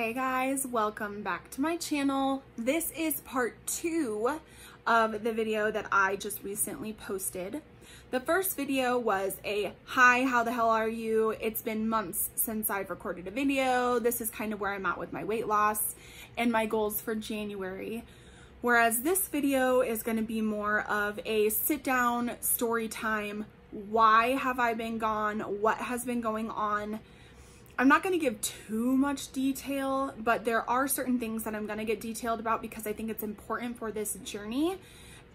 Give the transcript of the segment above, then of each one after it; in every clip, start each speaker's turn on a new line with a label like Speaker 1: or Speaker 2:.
Speaker 1: Hey guys, welcome back to my channel. This is part 2 of the video that I just recently posted. The first video was a hi, how the hell are you? It's been months since I've recorded a video. This is kind of where I'm at with my weight loss and my goals for January. Whereas this video is going to be more of a sit down story time. Why have I been gone? What has been going on? I'm not going to give too much detail, but there are certain things that I'm going to get detailed about because I think it's important for this journey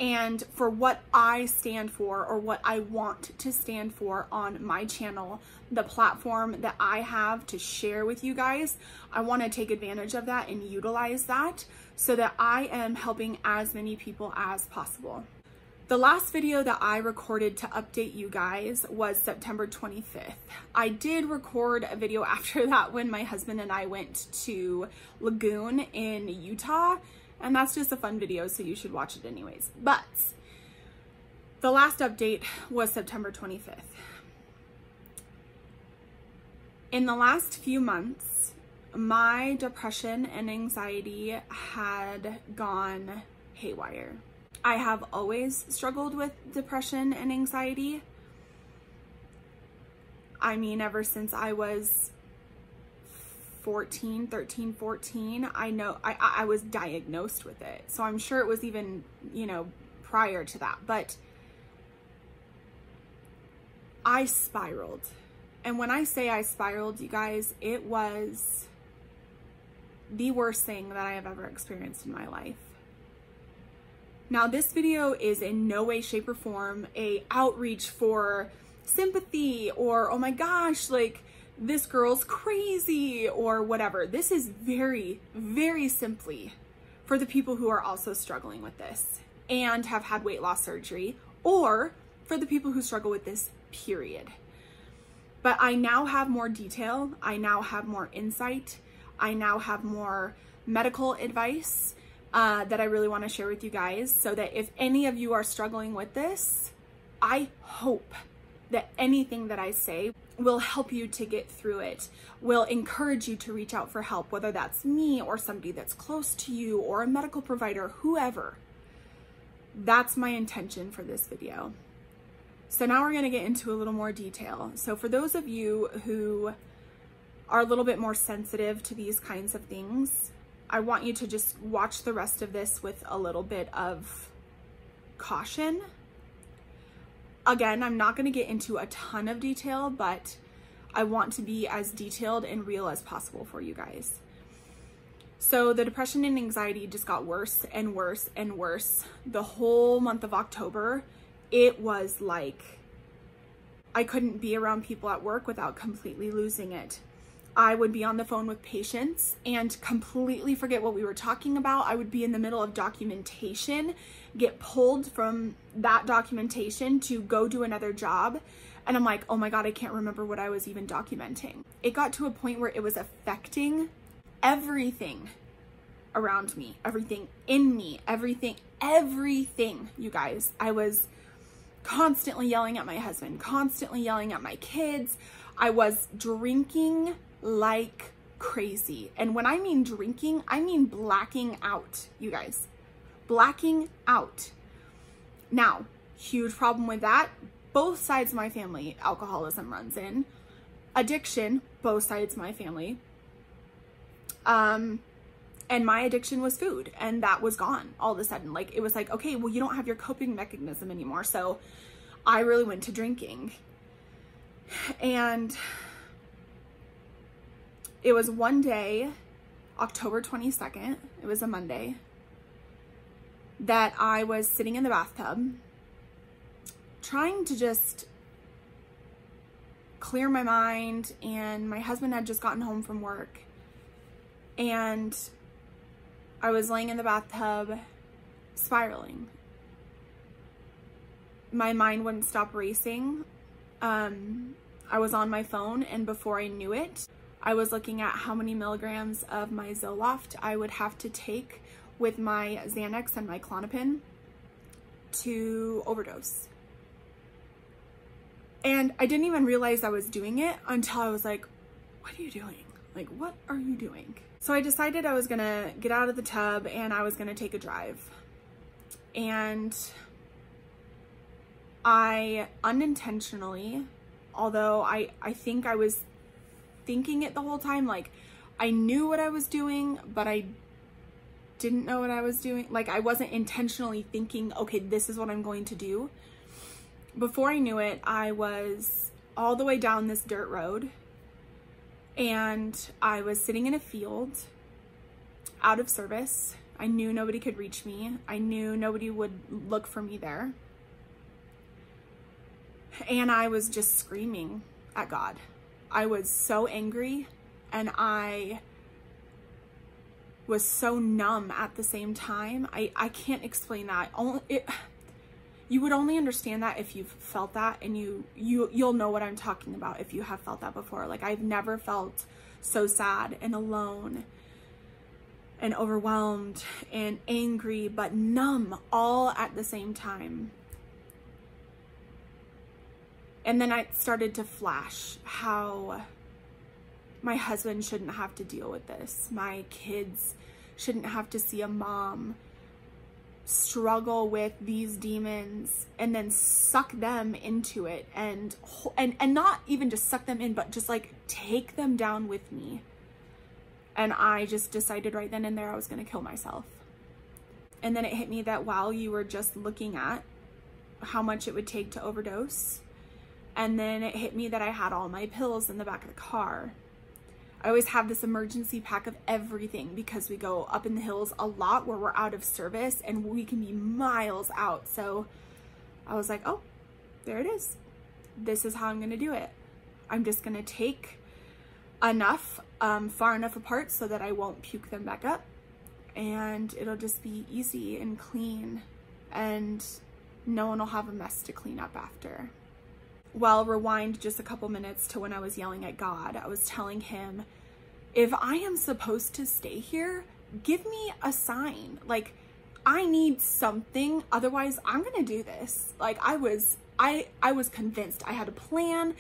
Speaker 1: and for what I stand for or what I want to stand for on my channel, the platform that I have to share with you guys. I want to take advantage of that and utilize that so that I am helping as many people as possible. The last video that I recorded to update you guys was September 25th. I did record a video after that when my husband and I went to Lagoon in Utah, and that's just a fun video, so you should watch it anyways. But the last update was September 25th. In the last few months, my depression and anxiety had gone haywire. I have always struggled with depression and anxiety. I mean, ever since I was 13, 14, I was diagnosed with it. So I'm sure it was even, prior to that, but I spiraled. And when I say I spiraled, you guys, it was the worst thing that I have ever experienced in my life. Now, this video is in no way, shape, or form a outreach for sympathy or, oh my gosh, like this girl's crazy or whatever. This is very, very simply for the people who are also struggling with this and have had weight loss surgery, or for the people who struggle with this, period. But I now have more detail. I now have more insight. I now have more medical advice that I really want to share with you guys, so that if any of you are struggling with this, I hope that anything that I say will help you to get through it, will encourage you to reach out for help, whether that's me or somebody that's close to you or a medical provider, whoever. That's my intention for this video. So now we're going to get into a little more detail. So for those of you who are a little bit more sensitive to these kinds of things, I want you to just watch the rest of this with a little bit of caution. Again, I'm not going to get into a ton of detail, but I want to be as detailed and real as possible for you guys. So the depression and anxiety just got worse and worse and worse. The whole month of October, it was like I couldn't be around people at work without completely losing it. I would be on the phone with patients and completely forget what we were talking about. I would be in the middle of documentation, get pulled from that documentation to go do another job. And I'm like, oh my God, I can't remember what I was even documenting. It got to a point where it was affecting everything around me, everything in me, everything, you guys. I was constantly yelling at my husband, constantly yelling at my kids. I was drinking like crazy. And when I mean drinking, I mean blacking out, you guys. Blacking out. Now, huge problem with that. Both sides of my family, alcoholism runs in. Addiction, both sides of my family. And my addiction was food, and that was gone all of a sudden. Like, it was like, okay, well, you don't have your coping mechanism anymore. So I really went to drinking. And it was one day, October 22nd, it was a Monday, that I was sitting in the bathtub trying to just clear my mind, and my husband had just gotten home from work, and I was laying in the bathtub spiraling. My mind wouldn't stop racing. I was on my phone, and before I knew it, I was looking at how many milligrams of my Zoloft I would have to take with my Xanax and my Klonopin to overdose. And I didn't even realize I was doing it until I was like, what are you doing? Like, what are you doing? So I decided I was gonna get out of the tub and I was gonna take a drive. And I unintentionally, although I think I was thinking it the whole time, like I knew what I was doing, but I didn't know what I was doing. Like I wasn't intentionally thinking, okay, this is what I'm going to do. Before I knew it, I was all the way down this dirt road and I was sitting in a field out of service. I knew nobody could reach me. I knew nobody would look for me there. And I was just screaming at God. I was so angry and I was so numb at the same time. I can't explain that. You would only understand that if you've felt that, and you'll know what I'm talking about if you have felt that before. Like I've never felt so sad and alone and overwhelmed and angry, but numb all at the same time. And then I started to flash how my husband shouldn't have to deal with this. My kids shouldn't have to see a mom struggle with these demons and then suck them into it and not even just suck them in, but just like take them down with me. And I just decided right then and there I was going to kill myself. And then it hit me that while you were just looking at how much it would take to overdose, and then it hit me that I had all my pills in the back of the car. I always have this emergency pack of everything because we go up in the hills a lot where we're out of service and we can be miles out. So I was like, oh, there it is. This is how I'm going to do it. I'm just going to take enough, far enough apart so that I won't puke them back up, and it'll just be easy and clean and no one will have a mess to clean up after. Well, rewind just a couple minutes to when I was yelling at God. I was telling him, if I am supposed to stay here, give me a sign. Like, I need something. Otherwise, I'm going to do this. Like, I was convinced. I had a plan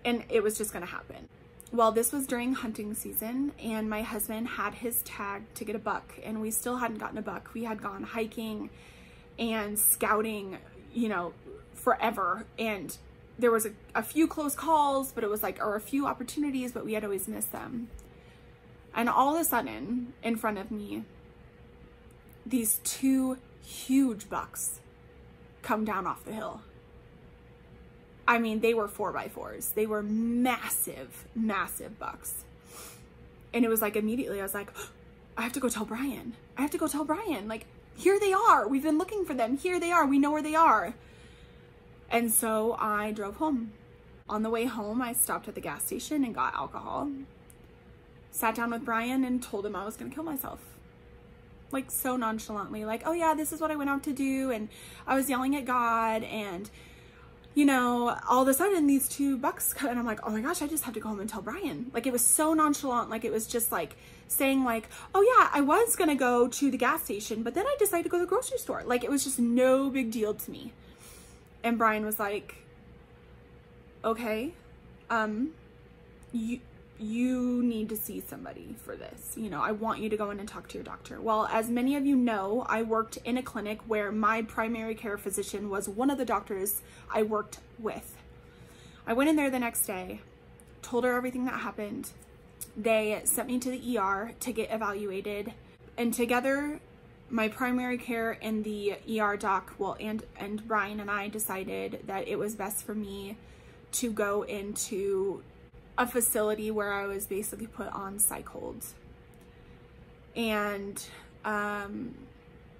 Speaker 1: and it was just going to happen. Well, this was during hunting season and my husband had his tag to get a buck and we still hadn't gotten a buck. We had gone hiking and scouting, you know, forever, and there was a few close calls, but it was like, or a few opportunities, but we had always missed them. And all of a sudden, in front of me, these two huge bucks come down off the hill. I mean, they were 4x4s. They were massive, massive bucks. And it was like, immediately I was like, oh, I have to go tell Brian. I have to go tell Brian. Like, here they are. We've been looking for them. Here they are. We know where they are. And so I drove home. On the way home, I stopped at the gas station and got alcohol. Sat down with Brian and told him I was going to kill myself. Like, so nonchalantly. Like, oh yeah, this is what I went out to do. And I was yelling at God. And, you know, all of a sudden these two bucks come. And I'm like, oh my gosh, I just have to go home and tell Brian. Like, it was so nonchalant. Like, it was just like saying like, oh yeah, I was going to go to the gas station, but then I decided to go to the grocery store. Like, it was just no big deal to me. And Brian was like, okay, you need to see somebody for this. You know, I want you to go in and talk to your doctor. Well, as many of you know, I worked in a clinic where my primary care physician was one of the doctors I worked with. I went in there the next day, told her everything that happened. They sent me to the ER to get evaluated, and together, my primary care and the ER doc, well, and Brian and I decided that it was best for me to go into a facility where I was basically put on psych hold and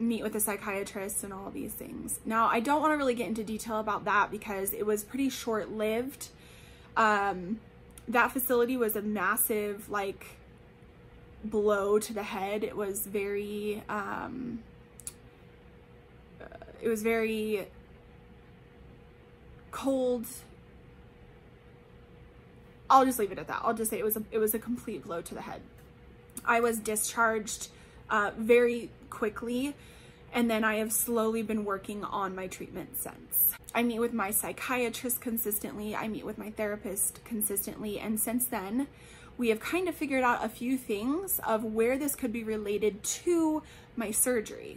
Speaker 1: meet with a psychiatrist and all these things. Now, I don't want to really get into detail about that because it was pretty short-lived. That facility was a massive, like, blow to the head. It was very cold. I'll just leave it at that. I'll just say it was a complete blow to the head. I was discharged very quickly, and then I have slowly been working on my treatment since. I meet with my psychiatrist consistently. I meet with my therapist consistently, and since then, we have kind of figured out a few things of where this could be related to my surgery.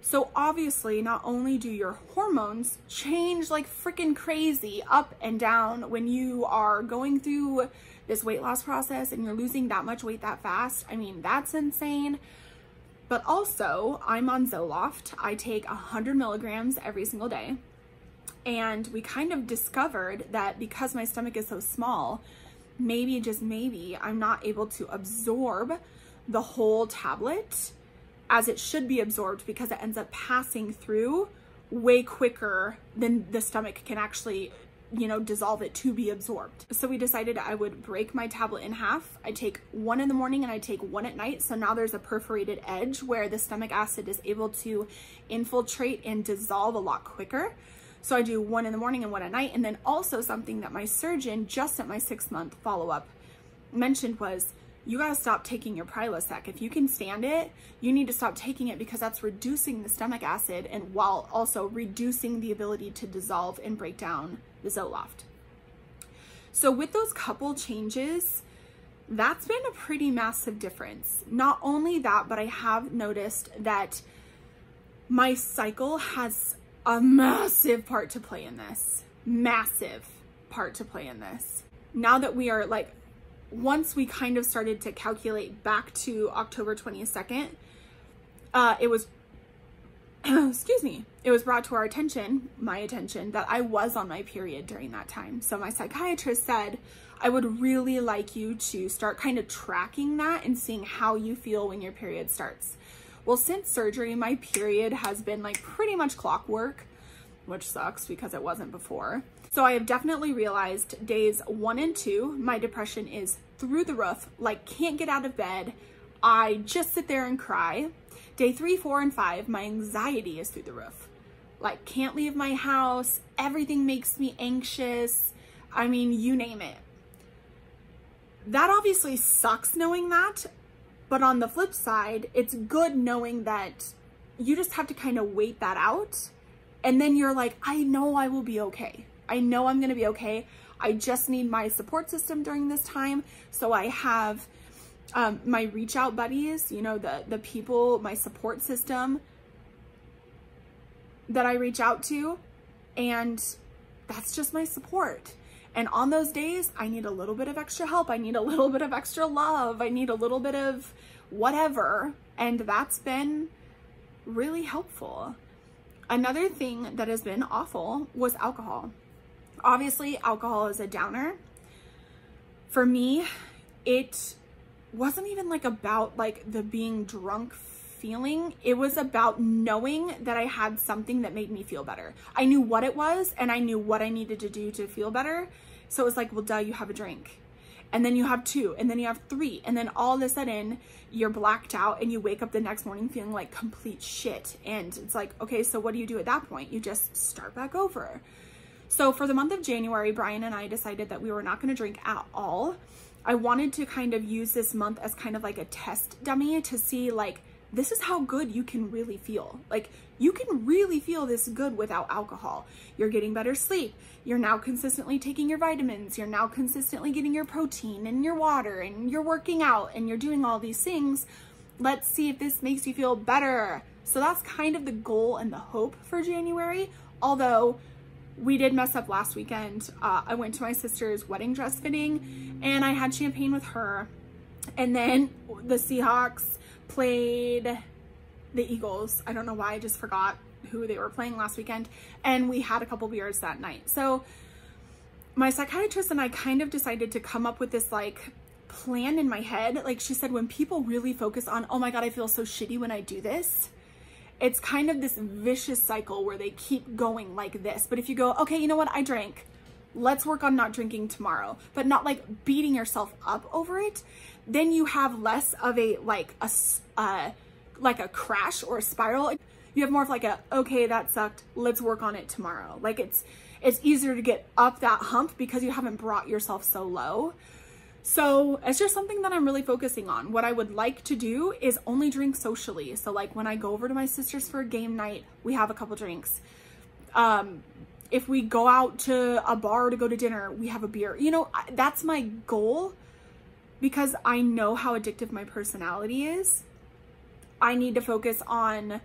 Speaker 1: So obviously, not only do your hormones change like freaking crazy up and down when you are going through this weight loss process and you're losing that much weight that fast. I mean, that's insane. But also, I'm on Zoloft. I take 100 milligrams every single day. And we kind of discovered that because my stomach is so small, maybe, just maybe, I'm not able to absorb the whole tablet as it should be absorbed, because it ends up passing through way quicker than the stomach can actually, you know, dissolve it to be absorbed. So we decided I would break my tablet in half. I take one in the morning and I take one at night. So now there's a perforated edge where the stomach acid is able to infiltrate and dissolve a lot quicker. So I do one in the morning and one at night. And then also something that my surgeon just at my 6-month follow-up mentioned was, you gotta stop taking your Prilosec. If you can stand it, you need to stop taking it, because that's reducing the stomach acid and while also reducing the ability to dissolve and break down the Zoloft. So with those couple changes, that's been a pretty massive difference. Not only that, but I have noticed that my cycle has a massive part to play in this. Massive part to play in this. Now that we are like, once we kind of started to calculate back to October 22nd, it was, excuse me, it was brought to our attention, my attention, that I was on my period during that time. So my psychiatrist said, I would really like you to start kind of tracking that and seeing how you feel when your period starts. Well, since surgery, my period has been like pretty much clockwork, which sucks because it wasn't before. So I have definitely realized days 1 and 2, my depression is through the roof, like can't get out of bed. I just sit there and cry. Day 3, 4, and 5, my anxiety is through the roof. Like can't leave my house. Everything makes me anxious. I mean, you name it. That obviously sucks knowing that. But on the flip side, it's good knowing that you just have to kind of wait that out. And then you're like, I know I will be okay. I know I'm going to be okay. I just need my support system during this time. So I have my reach out buddies, you know, the people, my support system that I reach out to. And that's just my support. And on those days, I need a little bit of extra help. I need a little bit of extra love. I need a little bit of whatever. And that's been really helpful. Another thing that has been awful was alcohol. Obviously, alcohol is a downer. For me, it wasn't even like about like the being drunk feeling. It was about knowing that I had something that made me feel better. I knew what it was and I knew what I needed to do to feel better. So it was like, well, duh, you have a drink. And then you have 2, and then you have 3. And then all of a sudden you're blacked out and you wake up the next morning feeling like complete shit. And it's like, okay, so what do you do at that point? You just start back over. So for the month of January, Brian and I decided that we were not going to drink at all. I wanted to kind of use this month as kind of like a test dummy to see like, this is how good you can really feel. Like you can really feel this good without alcohol. You're getting better sleep. You're now consistently taking your vitamins. You're now consistently getting your protein and your water, and you're working out and you're doing all these things. Let's see if this makes you feel better. So that's kind of the goal and the hope for January. Although we did mess up last weekend. I went to my sister's wedding dress fitting and I had champagne with her. And then the Seahawks played the Eagles. I don't know why, I just forgot who they were playing last weekend. And we had a couple beers that night. So my psychiatrist and I kind of decided to come up with this like plan in my head. Like she said, when people really focus on, oh my God, I feel so shitty when I do this, it's kind of this vicious cycle where they keep going like this. But if you go, okay, you know what? I drank. Let's work on not drinking tomorrow, but not like beating yourself up over it. Then you have less of a, like a crash or a spiral. You have more of like a, okay, that sucked. Let's work on it tomorrow. Like it's easier to get up that hump because you haven't brought yourself so low. So it's just something that I'm really focusing on. What I would like to do is only drink socially. So like when I go over to my sister's for a game night, we have a couple drinks. If we go out to a bar to go to dinner, we have a beer. You know, that's my goal. because I know how addictive my personality is. I need to focus on,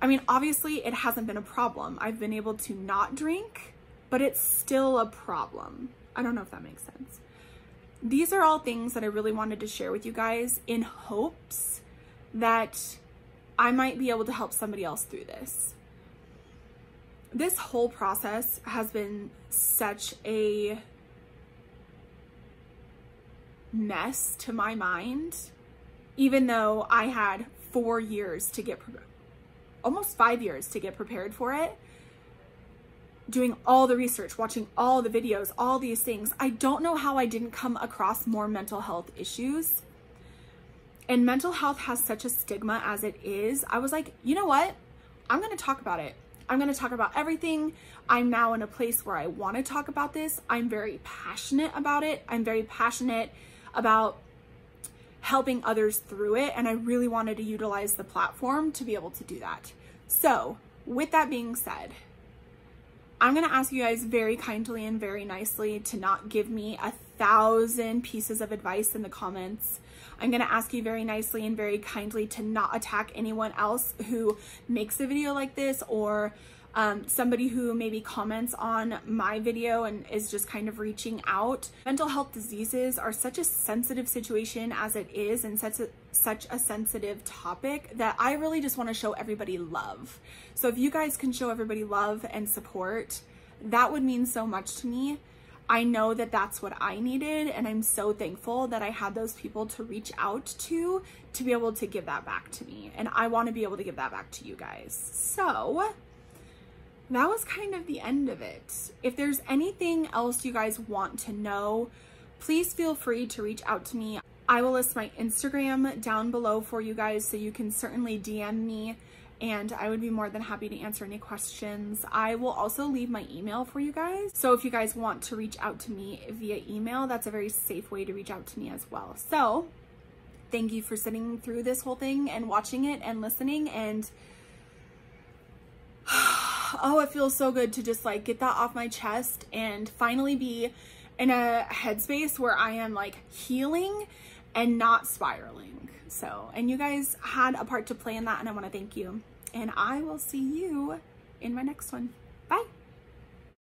Speaker 1: I mean, obviously it hasn't been a problem. I've been able to not drink, but it's still a problem. I don't know if that makes sense. These are all things that I really wanted to share with you guys in hopes that I might be able to help somebody else through this. This whole process has been such a mess to my mind, even though I had 4 years to get, almost 5 years to get prepared for it. Doing all the research, watching all the videos, all these things. I don't know how I didn't come across more mental health issues. And mental health has such a stigma as it is. I was like, you know what? I'm going to talk about it. I'm going to talk about everything. I'm now in a place where I want to talk about this. I'm very passionate about it. I'm very passionate about helping others through it. And I really wanted to utilize the platform to be able to do that. So with that being said, I'm going to ask you guys very kindly and very nicely to not give me 1,000 pieces of advice in the comments. I'm going to ask you very nicely and very kindly to not attack anyone else who makes a video like this, or somebody who maybe comments on my video and is just kind of reaching out. Mental health diseases are such a sensitive situation as it is, and such a sensitive topic that I really just want to show everybody love. So if you guys can show everybody love and support, that would mean so much to me. I know that that's what I needed, and I'm so thankful that I had those people to reach out to be able to give that back to me. And I want to be able to give that back to you guys. So that was kind of the end of it. If there's anything else you guys want to know, please feel free to reach out to me. I will list my Instagram down below for you guys, so you can certainly DM me, and I would be more than happy to answer any questions. I will also leave my email for you guys. So if you guys want to reach out to me via email, that's a very safe way to reach out to me as well. So thank you for sitting through this whole thing and watching it and listening. And oh, it feels so good to just like get that off my chest and finally be in a headspace where I am like healing and not spiraling. So, and you guys had a part to play in that, and I want to thank you. And I will see you in my next one. Bye.